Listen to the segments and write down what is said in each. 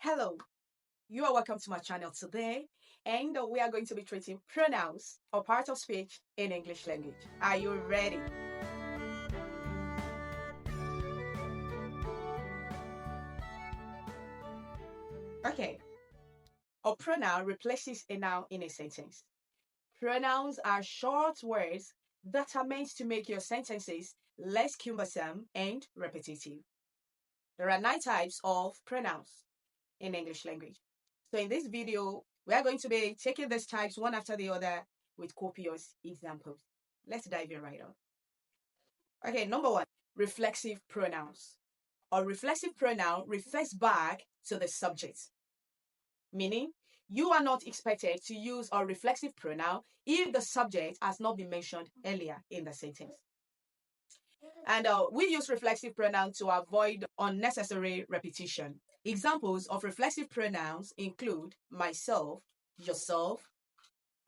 Hello, you are welcome to my channel today, and we are going to be treating pronouns or part of speech in English language. Are you ready? Okay, a pronoun replaces a noun in a sentence. Pronouns are short words that are meant to make your sentences less cumbersome and repetitive. There are 9 types of pronouns in English language. So in this video, we are going to be taking these types one after the other with copious examples. Let's dive in right on. Okay, number 1, reflexive pronouns. A reflexive pronoun refers back to the subject, meaning you are not expected to use a reflexive pronoun if the subject has not been mentioned earlier in the sentence. And we use reflexive pronouns to avoid unnecessary repetition. Examples of reflexive pronouns include myself, yourself,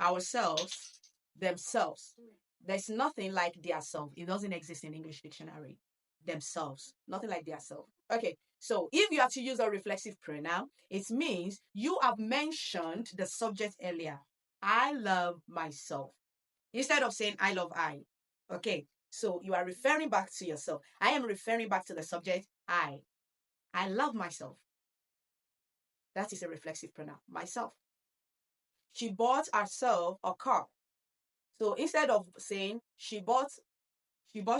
ourselves, themselves. There's nothing like their self. It doesn't exist in English dictionary. Themselves. Nothing like their self. Okay, so if you have to use a reflexive pronoun, it means you have mentioned the subject earlier. I love myself. Instead of saying I love I. Okay, so you are referring back to yourself. I am referring back to the subject I. I love myself. That is a reflexive pronoun. Myself. She bought herself a car. So instead of saying she bought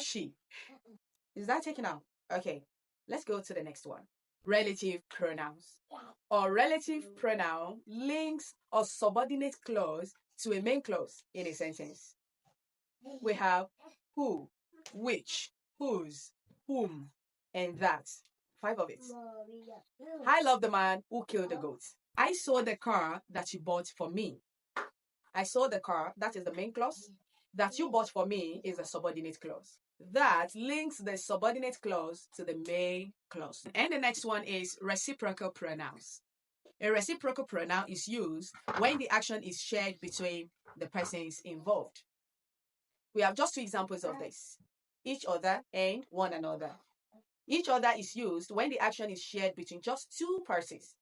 she. Is that taken out? Okay, let's go to the next one. Relative pronouns. A relative pronoun links a subordinate clause to a main clause in a sentence. We have who, which, whose, whom, and that. 5 of it. I love the man who killed the goat. I saw the car that you bought for me. I saw the car, that is the main clause. That you bought for me is a subordinate clause. That links the subordinate clause to the main clause. And the next one is reciprocal pronouns. A reciprocal pronoun is used when the action is shared between the persons involved. We have just 2 examples of this. Each other and one another. Each other is used when the action is shared between just 2 persons.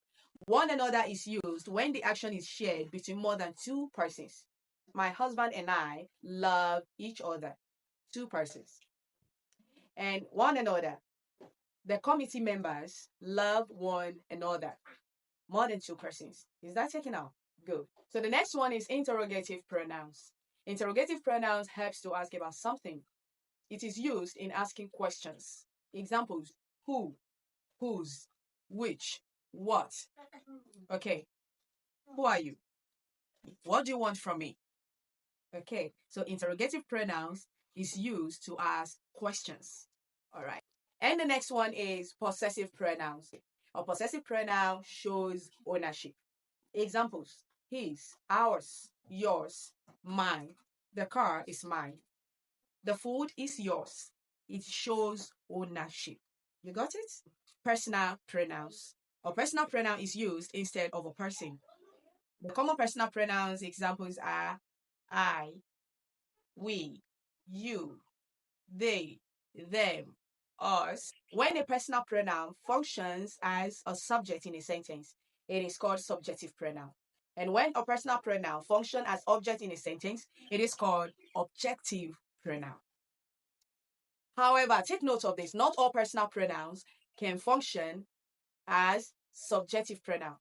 One another is used when the action is shared between more than 2 persons. My husband and I love each other. 2 persons. And one another. The committee members love one another. More than 2 persons. Is that taken out? Good. So the next one is interrogative pronouns. Interrogative pronouns helps to ask about something. It is used in asking questions. Examples: who, whose, which, what. Okay, who are you? What do you want from me? Okay, so interrogative pronouns is used to ask questions. All right. And the next one is possessive pronouns. A possessive pronoun shows ownership. Examples: his, ours, yours, mine. The car is mine. The food is yours. It shows ownership. You got it? Personal pronouns. A personal pronoun is used instead of a person. The common personal pronouns examples are I, we, you, they, them, us. When a personal pronoun functions as a subject in a sentence, it is called subjective pronoun. And when a personal pronoun functions as object in a sentence, it is called objective pronoun. However, take note of this. Not all personal pronouns can function as subjective pronoun.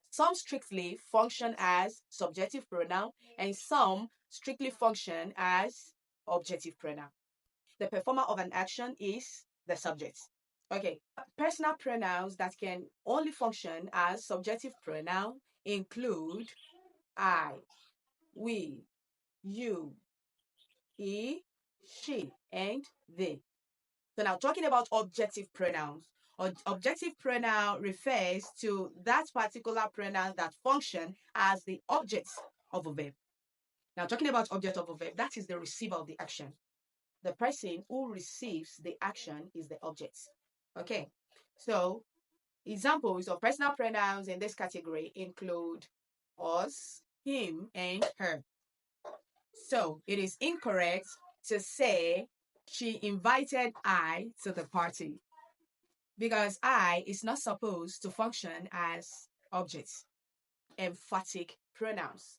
Some strictly function as subjective pronoun and some strictly function as objective pronoun. The performer of an action is the subject. Okay, personal pronouns that can only function as subjective pronoun include I, we, you, he, she, and they. So now talking about objective pronouns. Objective pronoun refers to that particular pronoun that function as the object of a verb. Now talking about object of a verb, that is the receiver of the action. The person who receives the action is the object. Okay, so examples of personal pronouns in this category include us, him, and her. So it is incorrect to say she invited I to the party. because I is not supposed to function as objects. Emphatic pronouns.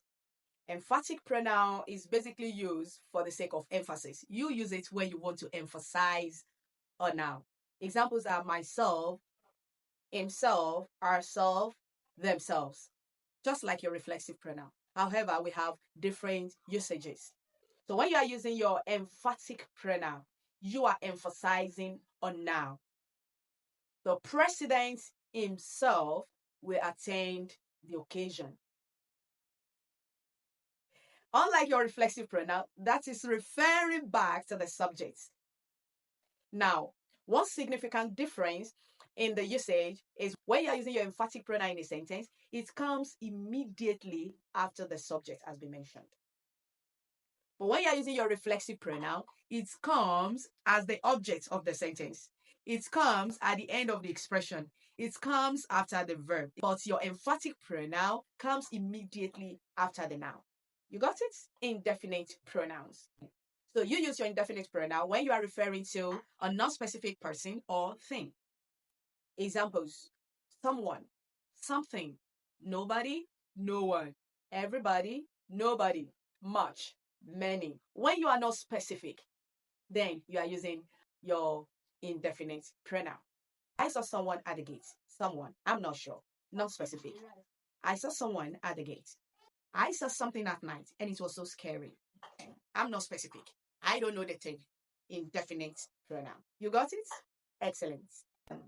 Emphatic pronoun is basically used for the sake of emphasis. You use it when you want to emphasize a noun. Examples are myself, himself, ourself, themselves, just like your reflexive pronoun. However, we have different usages. So when you are using your emphatic pronoun, you are emphasizing a noun. The president himself will attend the occasion. Unlike your reflexive pronoun, that is referring back to the subject. Now, one significant difference in the usage is when you're using your emphatic pronoun in a sentence, it comes immediately after the subject has been mentioned. But when you're using your reflexive pronoun, it comes as the object of the sentence. It comes at the end of the expression. It comes after the verb. But your emphatic pronoun comes immediately after the noun. You got it? Indefinite pronouns. So you use your indefinite pronoun when you are referring to a non-specific person or thing. Examples: someone, something, nobody, no one, everybody, nobody, much, many. When you are not specific, then you are using your indefinite pronoun. I saw someone at the gate. Someone, I'm not sure, not specific. I saw someone at the gate. I saw something at night and it was so scary. I'm not specific. I don't know the thing. Indefinite pronoun. You got it? Excellent.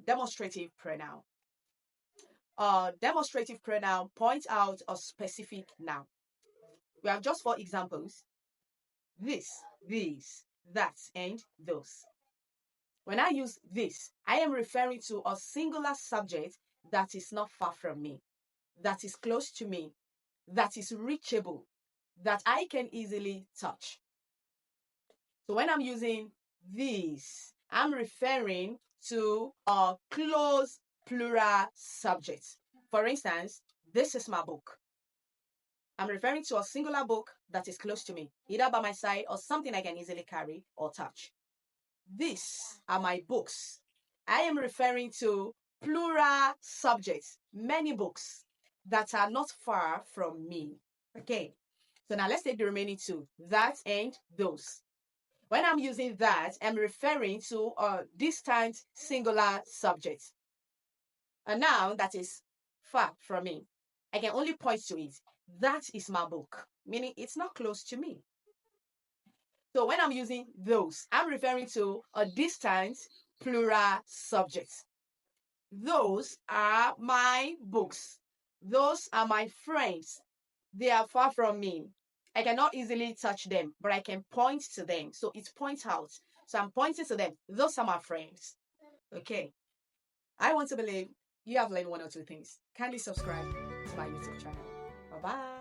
Demonstrative pronoun. Demonstrative pronoun points out a specific noun. We have just 4 examples: this, these, that, and those. When I use this, I am referring to a singular subject that is not far from me, that is close to me, that is reachable, that I can easily touch. So when I'm using these, I'm referring to a close plural subject. For instance, this is my book. I'm referring to a singular book that is close to me, either by my side or something I can easily carry or touch. These are my books. I am referring to plural subjects, many books that are not far from me. Okay, so now let's take the remaining 2, that and those. When I'm using that, I'm referring to a distant singular subject, a noun that is far from me. I can only point to it. That is my book, meaning it's not close to me. So when I'm using those, I'm referring to a distant plural subject. Those are my books. Those are my friends. They are far from me. I cannot easily touch them, but I can point to them. So it points out. So I'm pointing to them. Those are my friends. Okay. I want to believe you have learned 1 or 2 things. Kindly subscribe to my YouTube channel. Bye-bye.